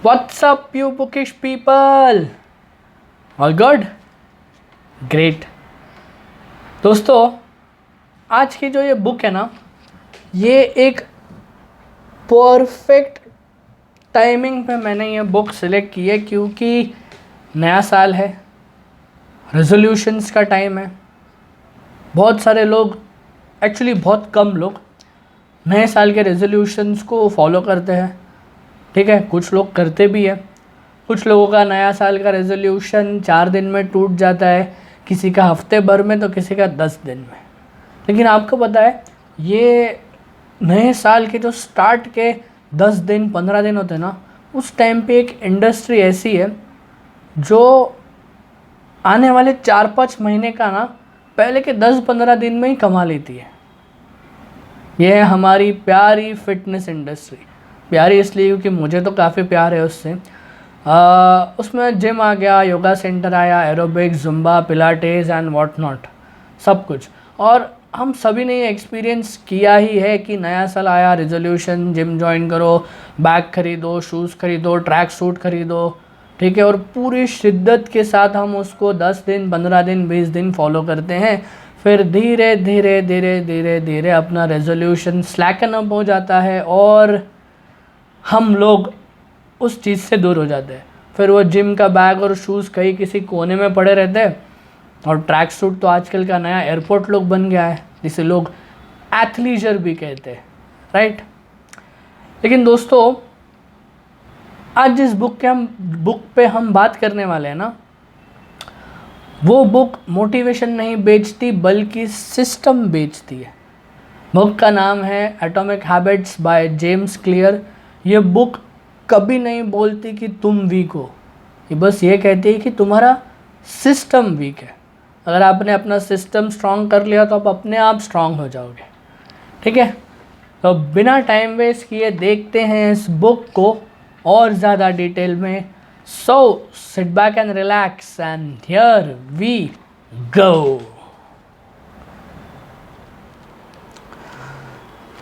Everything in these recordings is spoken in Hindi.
What's up, you bookish people? All good? Great. दोस्तों, आज की जो ये बुक है ना, ये एक परफेक्ट टाइमिंग पे मैंने ये बुक सिलेक्ट की है क्योंकि नया साल है, रेजोल्यूशंस का टाइम है। बहुत सारे लोग, एक्चुअली बहुत कम लोग नए साल के रेजोल्यूशंस को फॉलो करते हैं। ठीक है, कुछ लोग करते भी हैं। कुछ लोगों का नया साल का रेजोल्यूशन 4 दिन में टूट जाता है, किसी का हफ्ते भर में तो किसी का 10 दिन में। लेकिन आपको पता है, ये नए साल के जो स्टार्ट के 10 दिन 15 दिन होते हैं ना, उस टाइम पे एक इंडस्ट्री ऐसी है जो आने वाले 4-5 महीने का ना पहले के 10-15 दिन में ही कमा लेती है। ये है हमारी प्यारी फिटनेस इंडस्ट्री। प्यारी इसलिए क्योंकि मुझे तो काफ़ी प्यार है उससे। उसमें जिम आ गया, योगा सेंटर आया, aerobics, Zumba, Pilates and what not, सब कुछ। और हम सभी ने ये एक्सपीरियंस किया ही है कि नया साल आया, रेजोल्यूशन, जिम ज्वाइन करो, बैग खरीदो, शूज़ खरीदो, ट्रैक सूट खरीदो। ठीक है, और पूरी शिद्दत के साथ हम उसको 10 दिन 15 दिन 20 दिन फॉलो करते हैं। फिर धीरे धीरे धीरे धीरे धीरे अपना रेजोल्यूशन स्लैकन अप हो जाता है और हम लोग उस चीज़ से दूर हो जाते हैं। फिर वो जिम का बैग और शूज़ कहीं किसी कोने में पड़े रहते हैं, और ट्रैक सूट तो आजकल का नया एयरपोर्ट लुक बन गया है, जिसे लोग एथलीजर भी कहते हैं, राइट। लेकिन दोस्तों, आज जिस बुक पे हम बात करने वाले हैं ना, वो बुक मोटिवेशन नहीं बेचती बल्कि सिस्टम बेचती है। बुक का नाम है atomic habits by James clear. ये बुक कभी नहीं बोलती कि तुम वीक हो, ये बस ये कहती है कि तुम्हारा सिस्टम वीक है। अगर आपने अपना सिस्टम स्ट्रांग कर लिया तो आप अपने आप स्ट्रांग हो जाओगे। ठीक है, तो बिना टाइम वेस्ट किए देखते हैं इस बुक को और ज़्यादा डिटेल में। So sit back and relax and here we go.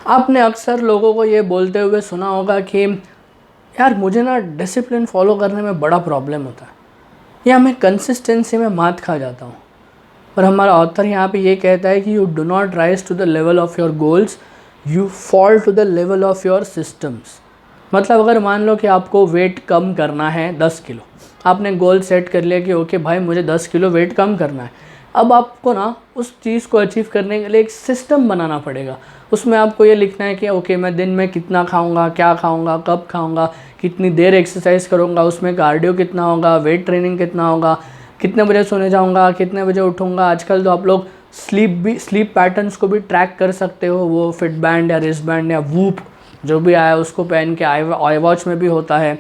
आपने अक्सर लोगों को ये बोलते हुए सुना होगा कि यार मुझे ना डिसिप्लिन फॉलो करने में बड़ा प्रॉब्लम होता है, या मैं कंसिस्टेंसी में मात खा जाता हूँ। पर हमारा ऑथर यहाँ पे ये कहता है कि you do not rise to the level of your goals, you fall to the level of your systems. मतलब अगर मान लो कि आपको वेट कम करना है 10 किलो, आपने गोल सेट कर लिया कि ओके भाई मुझे 10 किलो वेट कम करना है। अब आपको ना उस चीज़ को अचीव करने के लिए एक सिस्टम बनाना पड़ेगा। उसमें आपको ये लिखना है कि ओके मैं दिन में कितना खाऊंगा, क्या खाऊंगा, कब खाऊंगा, कितनी देर एक्सरसाइज करूंगा, उसमें कार्डियो कितना होगा, वेट ट्रेनिंग कितना होगा, कितने बजे सोने जाऊंगा, कितने बजे उठूंगा। आजकल तो आप लोग स्लीप पैटर्न्स को भी ट्रैक कर सकते हो। वो फिट बैंड या रिस्ट बैंड या वूप जो भी आया उसको पहन के, आई वॉच में भी होता है,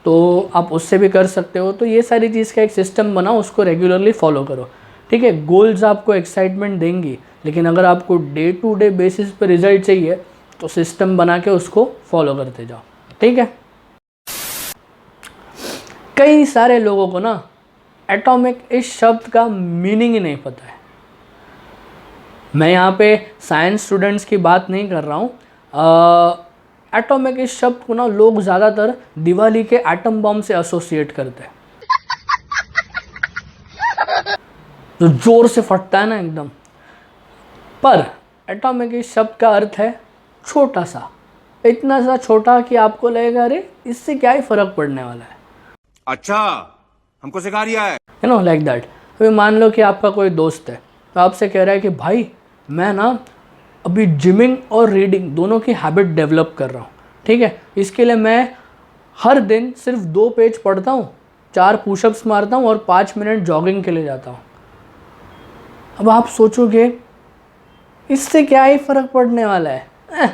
तो आप उससे भी कर सकते हो। तो ये सारी चीज़ का एक सिस्टम बनाओ, उसको रेगुलरली फॉलो करो। ठीक है, गोल्स आपको एक्साइटमेंट देंगी, लेकिन अगर आपको डे टू डे बेसिस पे रिजल्ट चाहिए तो सिस्टम बना के उसको फॉलो करते जाओ। ठीक है, कई सारे लोगों को ना एटॉमिक इस शब्द का मीनिंग ही नहीं पता है। मैं यहाँ पे साइंस स्टूडेंट्स की बात नहीं कर रहा हूँ। एटॉमिक इस शब्द को ना लोग ज़्यादातर दिवाली के एटम बम से एसोसिएट करते हैं, जो जोर से फटता है ना एकदम। पर एटॉमिक इस शब्द का अर्थ है छोटा सा, इतना सा छोटा कि आपको लगेगा अरे इससे क्या ही फर्क पड़ने वाला है। अच्छा, हमको सिखा रिया है, यू नो, लाइक दैट। अभी मान लो कि आपका कोई दोस्त है, तो आपसे कह रहा है कि भाई मैं ना अभी जिमिंग और रीडिंग दोनों की हैबिट डेवलप कर रहा हूँ। ठीक है, इसके लिए मैं हर दिन सिर्फ 2 पेज पढ़ता हूँ, 4 पुशअप्स मारता हूँ और 5 मिनट जॉगिंग के लिए जाता हूँ। अब आप सोचोगे इससे क्या ही फ़र्क पड़ने वाला है।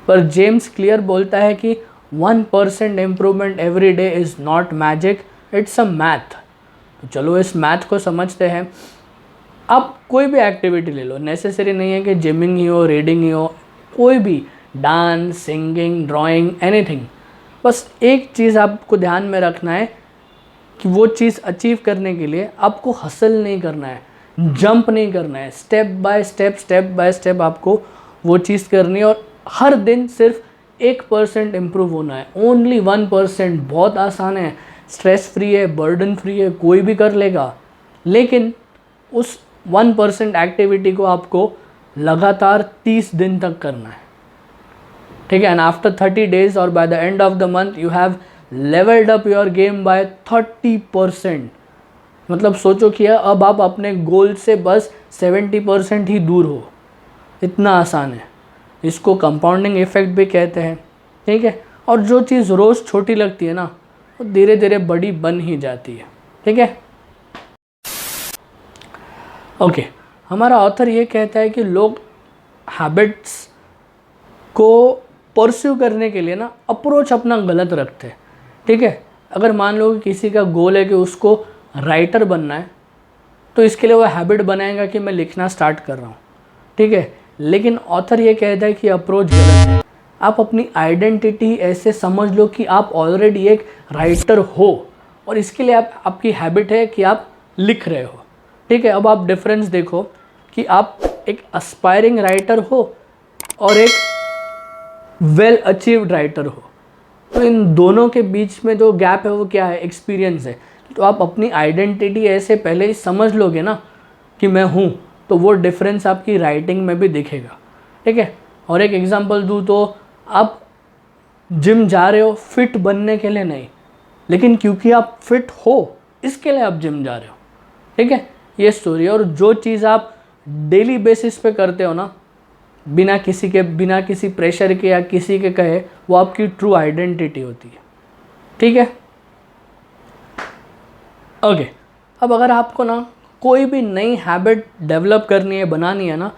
पर जेम्स क्लियर बोलता है कि 1% improvement every day is not magic, it's a math. तो चलो इस मैथ को समझते हैं। आप कोई भी एक्टिविटी ले लो, नेसेसरी नहीं है कि जिमिंग ही हो, रीडिंग ही हो, कोई भी, डांस, सिंगिंग, ड्राइंग, एनीथिंग। बस एक चीज़ आपको ध्यान में रखना है कि वो चीज़ अचीव करने के लिए आपको हसल नहीं करना है, जंप नहीं करना है। स्टेप बाय स्टेप आपको वो चीज़ करनी है, और हर दिन सिर्फ 1% इम्प्रूव होना है, ओनली 1%। बहुत आसान है, स्ट्रेस फ्री है, बर्डन फ्री है, कोई भी कर लेगा। लेकिन उस 1% एक्टिविटी को आपको लगातार 30 दिन तक करना है, ठीक है। एंड आफ्टर 30 days और by the end of the month you have levelled up your game by 30%। मतलब सोचो कि अब आप अपने गोल से बस 70% ही दूर हो। इतना आसान है। इसको कंपाउंडिंग इफेक्ट भी कहते हैं, ठीक है। और जो चीज़ रोज़ छोटी लगती है ना, वो धीरे धीरे बड़ी बन ही जाती है, ठीक है। ओके, हमारा ऑथर ये कहता है कि लोग हैबिट्स को परस्यू करने के लिए ना अप्रोच अपना गलत रखते हैं, ठीक है। अगर मान लो कि किसी का गोल है कि उसको राइटर बनना है, तो इसके लिए वो हैबिट बनाएगा कि मैं लिखना स्टार्ट कर रहा हूँ, ठीक है। लेकिन ऑथर ये कहता है कि अप्रोच गलत है। आप अपनी आइडेंटिटी ऐसे समझ लो कि आप ऑलरेडी एक राइटर हो, और इसके लिए आपकी हैबिट है कि आप लिख रहे हो, ठीक है। अब आप डिफरेंस देखो कि आप एक एस्पायरिंग राइटर हो और एक वेल अचीव्ड राइटर हो। तो इन दोनों के बीच में जो गैप है वो क्या है? एक्सपीरियंस है। तो आप अपनी आइडेंटिटी ऐसे पहले ही समझ लोगे ना कि मैं हूँ, तो वो डिफरेंस आपकी राइटिंग में भी दिखेगा, ठीक है। और एक एग्जांपल दूँ तो आप जिम जा रहे हो फिट बनने के लिए नहीं, लेकिन क्योंकि आप फिट हो इसके लिए आप जिम जा रहे हो, ठीक है। ये स्टोरी है। और जो चीज़ आप डेली बेसिस पे करते हो ना, बिना किसी प्रेशर के या किसी के कहे, वो आपकी ट्रू आइडेंटिटी होती है, ठीक है। ओके, अब अगर आपको ना कोई भी नई हैबिट डेवलप करनी है, बनानी है ना,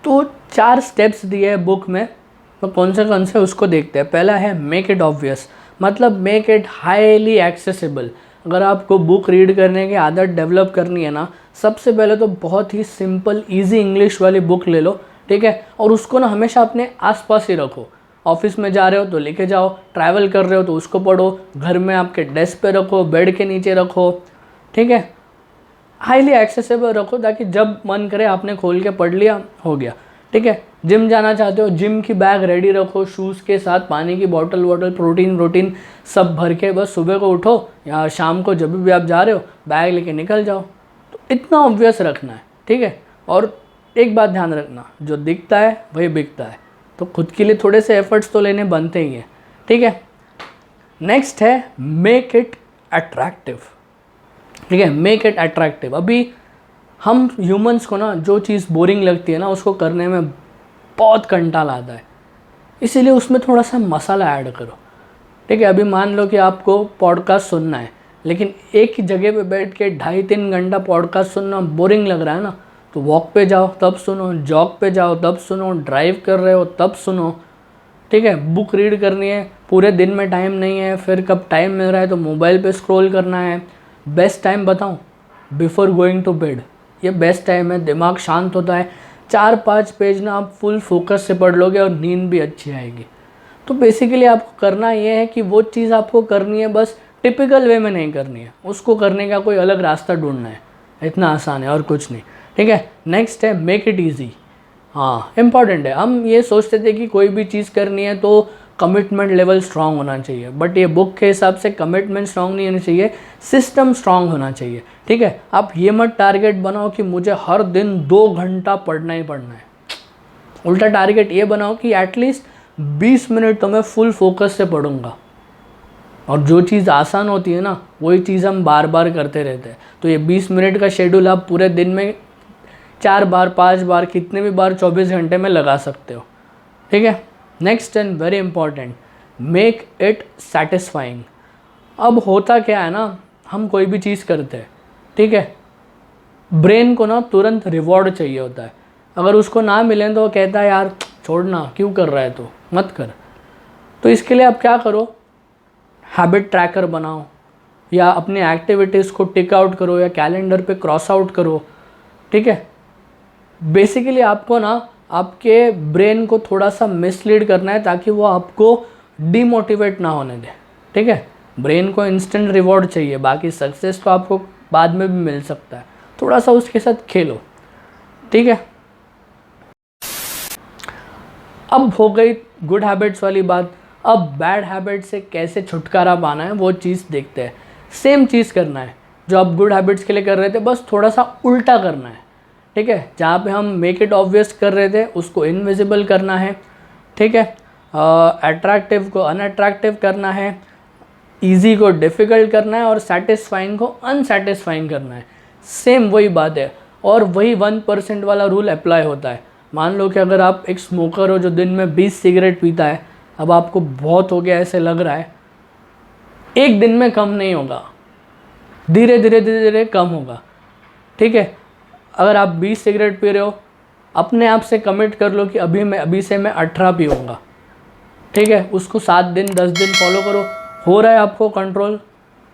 तो 4 स्टेप्स दिए हैं बुक में। तो कौन से उसको देखते हैं। पहला है मेक इट ऑब्वियस, मतलब मेक इट हाईली एक्सेसिबल। अगर आपको बुक रीड करने की आदत डेवलप करनी है ना, सबसे पहले तो बहुत ही सिंपल ईजी इंग्लिश वाली बुक ले लो, ठीक है। और उसको ना हमेशा अपने आसपास ही रखो। ऑफिस में जा रहे हो तो लेके जाओ, ट्रैवल कर रहे हो तो उसको पढ़ो, घर में आपके डेस्क पे रखो, बेड के नीचे रखो, ठीक है। हाईली एक्सेसिबल रखो ताकि जब मन करे आपने खोल के पढ़ लिया, हो गया, ठीक है। जिम जाना चाहते हो, जिम की बैग रेडी रखो, शूज़ के साथ पानी की बॉटल प्रोटीन सब भर के, बस सुबह को उठो या शाम को जब भी आप जा रहे हो बैग लेके निकल जाओ। तो इतना ऑब्वियस रखना है, ठीक है। और एक बात ध्यान रखना, जो दिखता है वही बिकता है। तो खुद के लिए थोड़े से एफर्ट्स तो लेने बनते ही हैं, ठीक है। नेक्स्ट है मेक इट अट्रैक्टिव, ठीक है। Make it attractive. अभी हम ह्यूमंस को ना जो चीज़ बोरिंग लगती है ना, उसको करने में बहुत कंटाल आता है, इसीलिए उसमें थोड़ा सा मसाला ऐड करो, ठीक है। अभी मान लो कि आपको पॉडकास्ट सुनना है, लेकिन एक ही जगह पे बैठ के 2.5-3 घंटा पॉडकास्ट सुनना बोरिंग लग रहा है ना, तो वॉक पे जाओ तब सुनो, जॉग पे जाओ तब सुनो, ड्राइव कर रहे हो तब सुनो, ठीक है। बुक रीड करनी है, पूरे दिन में टाइम नहीं है, फिर कब टाइम मिल रहा है तो मोबाइल पे स्क्रॉल करना है। बेस्ट टाइम बताऊं? बिफोर गोइंग टू बेड, ये बेस्ट टाइम है। दिमाग शांत होता है, 4-5 पेज ना आप फुल फोकस से पढ़ लोगे और नींद भी अच्छी आएगी। तो बेसिकली आपको करना ये है कि वो चीज़ आपको करनी है, बस टिपिकल वे में नहीं करनी है, उसको करने का कोई अलग रास्ता ढूंढना है। इतना आसान है और कुछ नहीं, ठीक है। नेक्स्ट है मेक इट ईजी। हाँ, इम्पॉर्टेंट है। हम ये सोचते थे कि कोई भी चीज़ करनी है तो कमिटमेंट लेवल स्ट्रांग होना चाहिए, बट ये बुक के हिसाब से कमिटमेंट स्ट्रांग नहीं होना चाहिए, सिस्टम स्ट्रांग होना चाहिए, ठीक है। आप ये मत टारगेट बनाओ कि मुझे हर दिन 2 घंटा पढ़ना ही पढ़ना है। उल्टा टारगेट ये बनाओ कि एटलीस्ट 20 मिनट तो मैं फुल फोकस से पढ़ूंगा। और जो चीज़ आसान होती है ना, वही चीज़ हम बार बार करते रहते हैं। तो ये 20 मिनट का शेड्यूल आप पूरे दिन में 4 बार 5 बार कितने भी बार 24 घंटे में लगा सकते हो, ठीक है। Next and very important, make it satisfying. अब होता क्या है ना, हम कोई भी चीज़ करते हैं, ठीक है, ब्रेन को ना तुरंत रिवॉर्ड चाहिए होता है। अगर उसको ना मिले तो वो कहता है यार छोड़ना, क्यों कर रहा है तो मत कर। तो इसके लिए आप क्या करो, हैबिट ट्रैकर बनाओ, या अपनी एक्टिविटीज़ को टिक आउट करो, या कैलेंडर पे क्रॉस आउट करो, ठीक है। बेसिकली आपको ना आपके ब्रेन को थोड़ा सा मिसलीड करना है ताकि वो आपको डीमोटिवेट ना होने दे, ठीक है। ब्रेन को इंस्टेंट रिवॉर्ड चाहिए, बाकी सक्सेस तो आपको बाद में भी मिल सकता है, थोड़ा सा उसके साथ खेलो, ठीक है। अब हो गई गुड हैबिट्स वाली बात। अब बैड हैबिट से कैसे छुटकारा पाना है वो चीज़ देखते हैं। सेम चीज़ करना है जो आप गुड हैबिट्स के लिए कर रहे थे, बस थोड़ा सा उल्टा करना है। ठीक है, जहाँ पे हम मेक इट ऑब्वियस कर रहे थे उसको इनविजिबल करना है। ठीक है, अट्रैक्टिव को अनअट्रैक्टिव करना है, ईजी को डिफ़िकल्ट करना है और सेटिस्फाइंग को अनसेटिस्फाइंग करना है। सेम वही बात है और वही 1% वाला रूल अप्लाई होता है। मान लो कि अगर आप एक स्मोकर हो जो दिन में 20 सिगरेट पीता है, अब आपको बहुत हो गया ऐसे लग रहा है, एक दिन में कम नहीं होगा, धीरे धीरे कम होगा। ठीक है, अगर आप 20 सिगरेट पी रहे हो, अपने आप से कमिट कर लो कि अभी से मैं 18 पीऊँगा। ठीक है, उसको 7 दिन 10 दिन फॉलो करो, हो रहा है आपको कंट्रोल,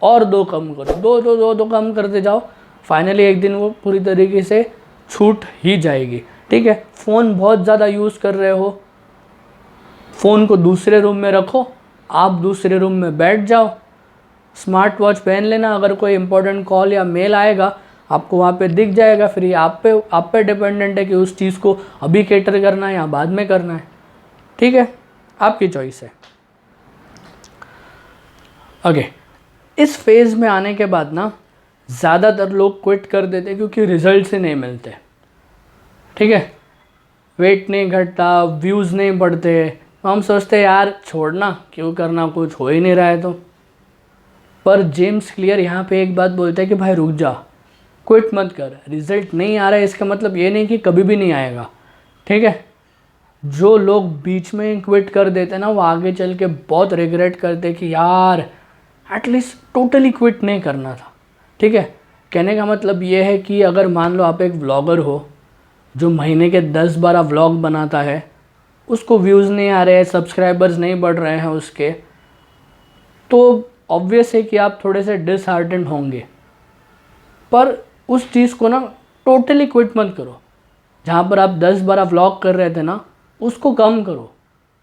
और 2 कम करो, दो कम करते जाओ, फाइनली एक दिन वो पूरी तरीके से छूट ही जाएगी। ठीक है, फ़ोन बहुत ज़्यादा यूज़ कर रहे हो, फ़ोन को दूसरे रूम में रखो, आप दूसरे रूम में बैठ जाओ, स्मार्ट वॉच पहन लेना, अगर कोई इंपॉर्टेंट कॉल या मेल आएगा आपको वहाँ पे दिख जाएगा। फिर ये आप पे डिपेंडेंट है कि उस चीज़ को अभी कैटर करना है या बाद में करना है। ठीक है, आपकी चॉइस है। ओके, इस फेज़ में आने के बाद ना ज़्यादातर लोग क्विट कर देते क्योंकि रिजल्ट से नहीं मिलते। ठीक है, वेट नहीं घटता, व्यूज़ नहीं बढ़ते, तो हम सोचते यार छोड़ना क्यों करना, कुछ हो ही नहीं रहा है तो। पर जेम्स क्लियर यहाँ पे एक बात बोलता है कि भाई रुक जा, क्विट मत कर। रिजल्ट नहीं आ रहा है इसका मतलब ये नहीं कि कभी भी नहीं आएगा। ठीक है, जो लोग बीच में क्विट कर देते ना वो आगे चल के बहुत रिग्रेट करते कि यार एटलीस्ट टोटली क्विट नहीं करना था। ठीक है, कहने का मतलब ये है कि अगर मान लो आप एक व्लॉगर हो जो महीने के 10-12 व्लॉग बनाता है, उसको व्यूज़ नहीं आ रहे हैं, सब्सक्राइबर्स नहीं बढ़ रहे हैं उसके, तो ऑब्वियस है कि आप थोड़े से डिसहार्टेंड होंगे। पर उस चीज़ को ना टोटली क्विट मत करो। जहाँ पर आप 10-12 व्लॉग कर रहे थे ना उसको कम करो,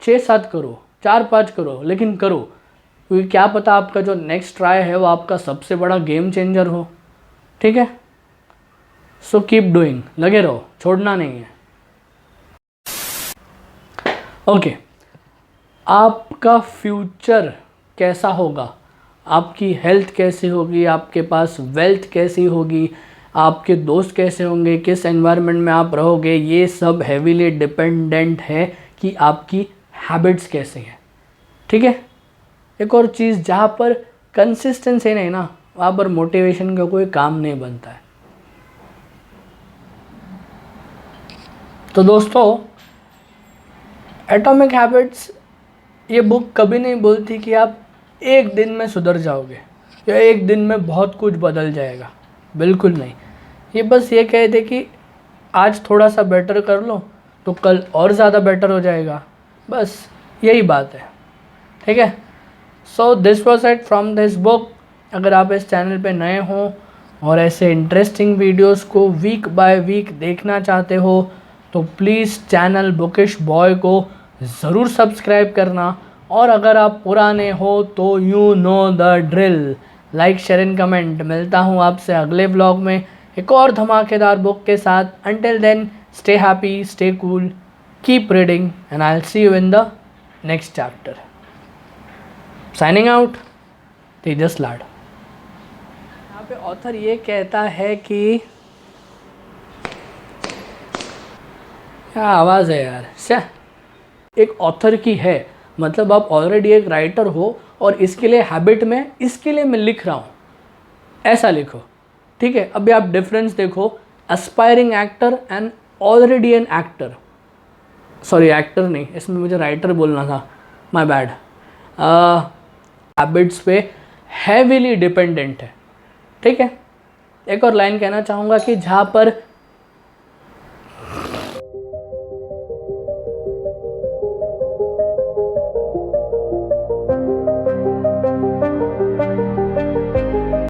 6-7 करो, 4-5 करो, लेकिन करो, क्योंकि क्या पता आपका जो नेक्स्ट ट्राई है वो आपका सबसे बड़ा गेम चेंजर हो। ठीक है, सो कीप डूइंग, लगे रहो, छोड़ना नहीं है। ओके, आपका फ्यूचर कैसा होगा, आपकी हेल्थ कैसी होगी, आपके पास वेल्थ कैसी होगी, आपके दोस्त कैसे होंगे, किस एनवायरनमेंट में आप रहोगे, ये सब हेवीली डिपेंडेंट है कि आपकी हैबिट्स कैसे हैं। ठीक है, एक और चीज़, जहाँ पर कंसिस्टेंसी नहीं ना वहाँ पर मोटिवेशन का कोई काम नहीं बनता है। तो दोस्तों, एटॉमिक हैबिट्स ये बुक कभी नहीं बोलती कि आप एक दिन में सुधर जाओगे या एक दिन में बहुत कुछ बदल जाएगा, बिल्कुल नहीं। ये बस ये कहते कि आज थोड़ा सा बेटर कर लो तो कल और ज़्यादा बेटर हो जाएगा, बस यही बात है। ठीक है, so this was it from this book. अगर आप इस चैनल पे नए हो और ऐसे इंटरेस्टिंग वीडियोस को वीक बाय वीक देखना चाहते हो तो प्लीज़ चैनल बुकिश बॉय को ज़रूर सब्सक्राइब करना। और अगर आप पुराने हो तो you know the drill, like share and comment. मिलता हूँ आपसे अगले व्लॉग में एक और धमाकेदार बुक के साथ। Until then stay happy, stay cool, keep reading and I will see you in the next chapter. Signing out, Tejas Lad. यहाँ पे ऑथर ये कहता है कि क्या आवाज़ है यार, एक ऑथर की है, मतलब आप ऑलरेडी एक राइटर हो और इसके लिए हैबिट में, इसके लिए मैं लिख रहा हूँ, ऐसा लिखो। ठीक है, अभी आप डिफरेंस देखो, aspiring actor and already an actor, sorry actor नहीं, इसमें मुझे राइटर बोलना था, माय बैड। हैबिट्स पे हैवीली डिपेंडेंट है। ठीक है, एक और लाइन कहना चाहूँगा कि जहाँ पर